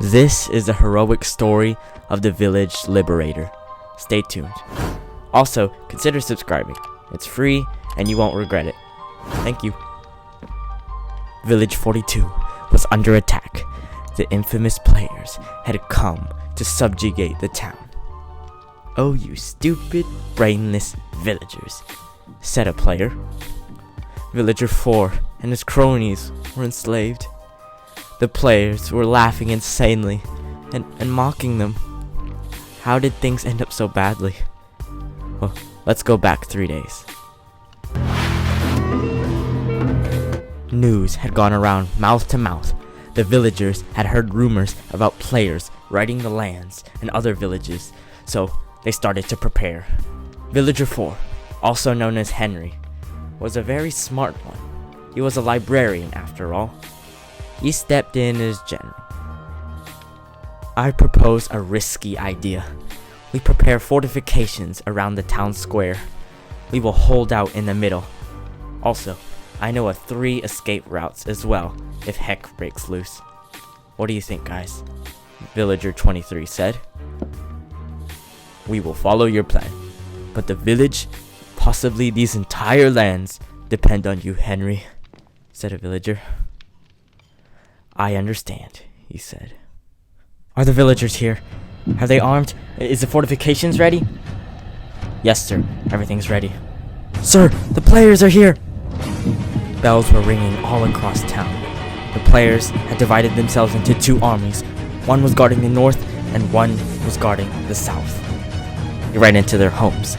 This is the heroic story of the village Liberator. Stay tuned. Also, consider subscribing. It's free and you won't regret it. Thank you. Village 42 was under attack. The infamous players had come to subjugate the town. "Oh, you stupid, brainless villagers," said a player. Villager 4 and his cronies were enslaved. The players were laughing insanely and mocking them. How did things end up so badly? Well, let's go back 3 days. News had gone around mouth to mouth. The villagers had heard rumors about players raiding the lands and other villages, so they started to prepare. Villager 4, also known as Henry, was a very smart one. He was a librarian after all. He stepped in as general. "I propose a risky idea. We prepare fortifications around the town square. We will hold out in the middle. Also, I know of 3 escape routes as well if heck breaks loose. What do you think, guys?" Villager 23 said. "We will follow your plan, but the village, possibly these entire lands, depend on you, Henry," said a villager. "I understand," he said. "Are the villagers here? Are they armed? Is the fortifications ready?" "Yes, sir. Everything's ready." "Sir, the players are here!" Bells were ringing all across town. The players had divided themselves into 2 armies. One was guarding the north and one was guarding the south. Right into their homes.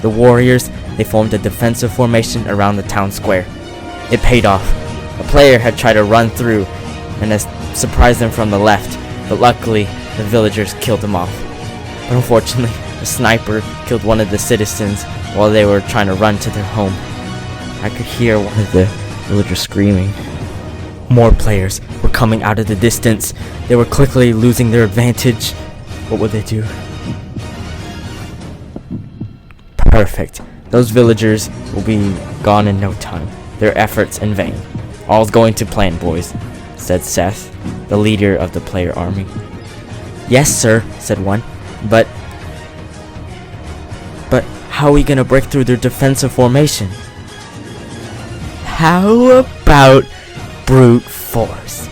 The warriors, they formed a defensive formation around the town square. It paid off. A player had tried to run through and has surprised them from the left, but luckily the villagers killed him off. But unfortunately, a sniper killed one of the citizens while they were trying to run to their home. I could hear one of the villagers screaming. More players were coming out of the distance. They were quickly losing their advantage. What would they do? Perfect. Those villagers will be gone in no time. Their efforts in vain. All's going to plan, boys, said Seth, the leader of the player army. "Yes, sir," said one. But how are we gonna break through their defensive formation?" "How about brute force?"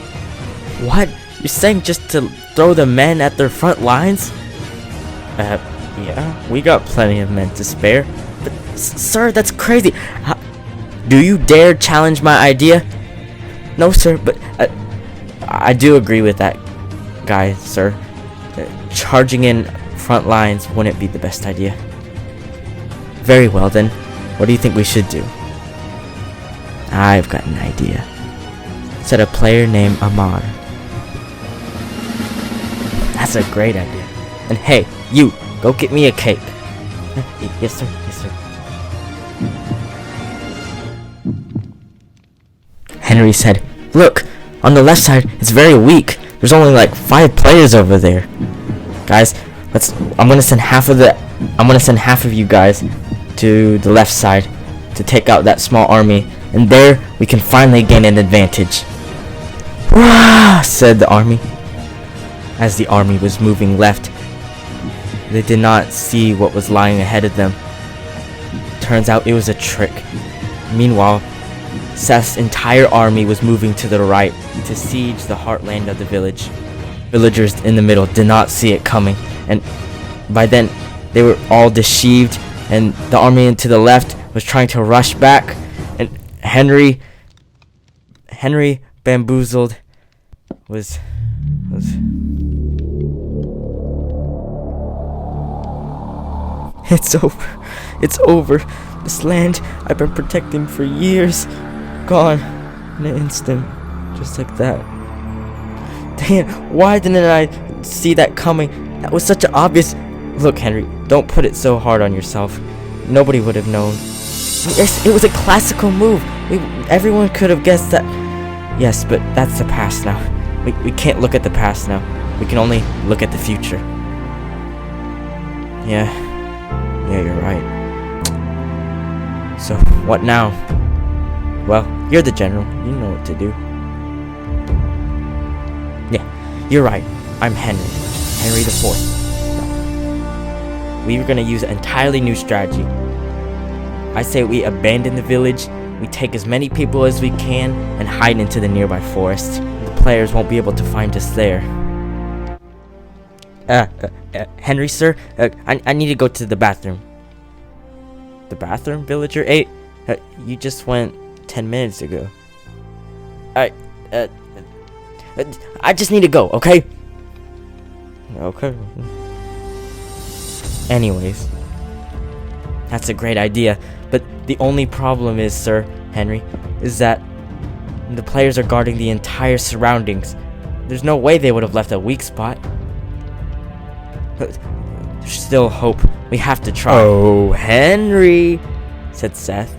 "What? You're saying just to throw the men at their front lines?" Yeah, we got plenty of men to spare." "But, sir, that's crazy. Do you dare challenge my idea?" "No, sir, but I do agree with that guy, sir. Charging in front lines wouldn't be the best idea." "Very well then. What do you think we should do?" "I've got an idea," said a player named Amar. "That's a great idea. And hey, you, go get me a cake." Yes, sir. Yes, sir." Henry said, "Look, on the left side, it's very weak. There's only like 5 players over there. Guys, I'm gonna send half of you guys to the left side to take out that small army, and there we can finally gain an advantage." "Rah!" said the army. As the army was moving left, they did not see what was lying ahead of them. Turns out it was a trick. Meanwhile, Seth's entire army was moving to the right to siege the heartland of the village. Villagers in the middle did not see it coming, and by then they were all deceived, and the army to the left was trying to rush back, and Henry bamboozled was It's over. This land I've been protecting for years, gone in an instant, just like that. Damn, why didn't I see that coming? That was such an obvious... Look, Henry, don't put it so hard on yourself. Nobody would have known. Yes, it was a classical move. Everyone could have guessed that. Yes, but that's the past now. We can't look at the past now. We can only look at the future. Yeah, you're right. So, what now? Well, you're the general. You know what to do. Yeah, you're right. I'm Henry. Henry the Fourth. We were gonna use an entirely new strategy. I say we abandon the village, we take as many people as we can, and hide into the nearby forest. The players won't be able to find us there. Henry, sir, I need to go to the bathroom. The bathroom, Villager 8? You just went 10 minutes ago. I just need to go, okay? Okay. Anyways, that's a great idea, but the only problem is, Sir Henry, is that the players are guarding the entire surroundings. There's no way they would have left a weak spot. But there's still hope. We have to try. Oh, Henry, said Seth.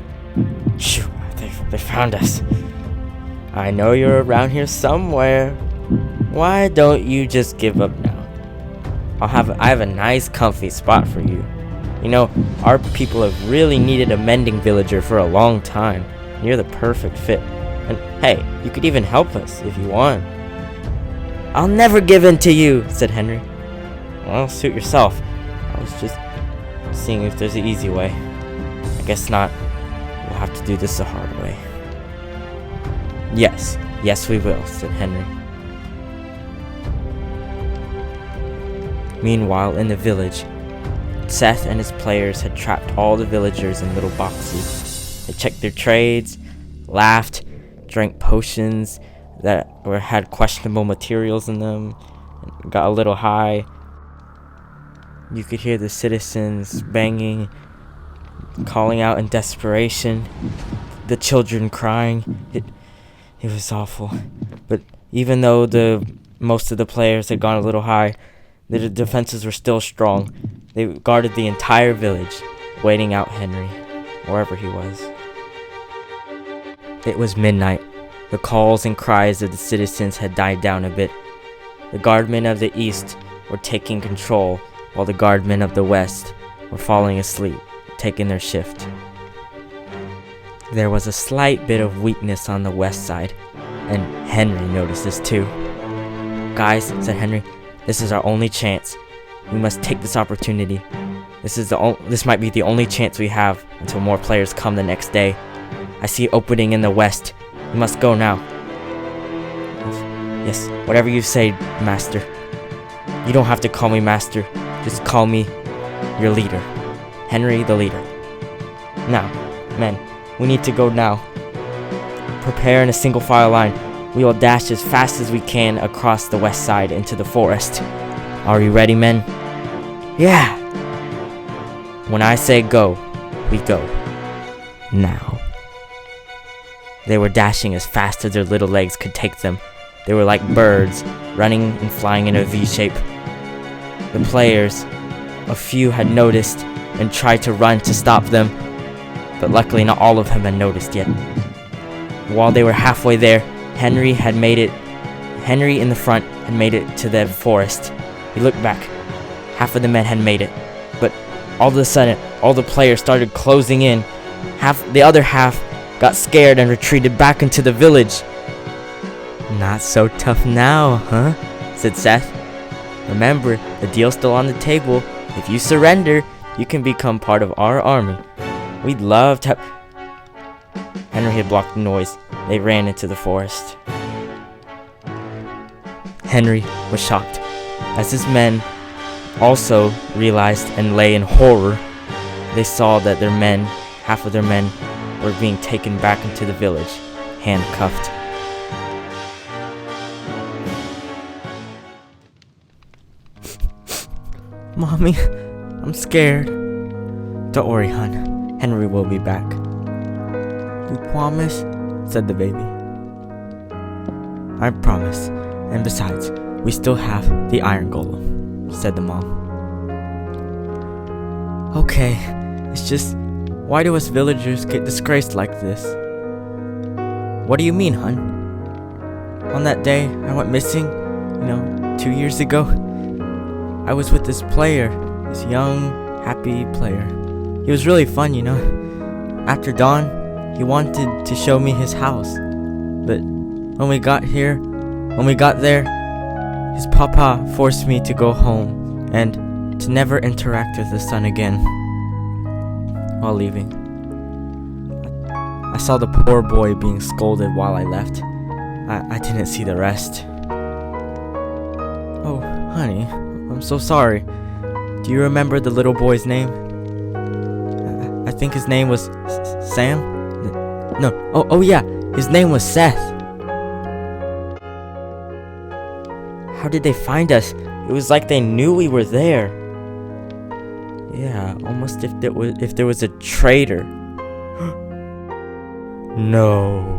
Shoo, they found us. I know you're around here somewhere. Why don't you just give up now? I have a nice comfy spot for you. You know, our people have really needed a mending villager for a long time. You're the perfect fit. And hey, you could even help us if you want. I'll never give in to you, said Henry. Well, suit yourself. I was just seeing if there's an easy way. I guess not. We'll have to do this the hard way. Yes we will, said Henry. Meanwhile, in the village, Seth and his players had trapped all the villagers in little boxes. They checked their trades, laughed, drank potions that had questionable materials in them, and got a little high. You could hear the citizens banging, calling out in desperation, the children crying. It was awful. But even though most of the players had gone a little high, the defenses were still strong. They guarded the entire village, waiting out Henry, wherever he was. It was midnight. The calls and cries of the citizens had died down a bit. The guardmen of the east were taking control, while the guardmen of the west were falling asleep, taking their shift. There was a slight bit of weakness on the west side, and Henry noticed this too. Guys, said Henry, this is our only chance. We must take this opportunity. This might be the only chance we have until more players come the next day. I see an opening in the west. We must go now. Yes, whatever you say, Master. You don't have to call me Master. Just call me your leader. Henry the leader. Now, men, we need to go now. Prepare in a single file line. We will dash as fast as we can across the west side into the forest. Are you ready, men? Yeah! When I say go, we go. Now. They were dashing as fast as their little legs could take them. They were like birds, running and flying in a V shape. The players, a few had noticed and tried to run to stop them, but luckily not all of them had noticed yet. While they were halfway there, Henry in the front had made it to the forest. He looked back. Half of the men had made it, but all of a sudden, all the players started closing in. The other half got scared and retreated back into the village. Not so tough now, huh? Said Seth. Remember, the deal's still on the table. If you surrender, you can become part of our army. We'd love to have... Henry had blocked the noise. They ran into the forest. Henry was shocked, as his men also realized and lay in horror. They saw that half of their men, were being taken back into the village, handcuffed. Mommy, I'm scared. Don't worry, hon. Henry will be back. You promise? Said the baby. I promise. And besides, we still have the iron golem, said the mom. Okay, it's just, why do us villagers get disgraced like this? What do you mean, hun? On that day I went missing, 2 years ago, I was with this player, this young, happy player. He was really fun, After dawn, he wanted to show me his house. But when we got there, His papa forced me to go home and to never interact with the sun again. While leaving, I saw the poor boy being scolded while I left. I didn't see the rest. Oh, honey, I'm so sorry. Do you remember the little boy's name? I think his name was Sam? No. Oh yeah, his name was Seth. How did they find us? It was like they knew we were there. Yeah, almost if there was a traitor. No.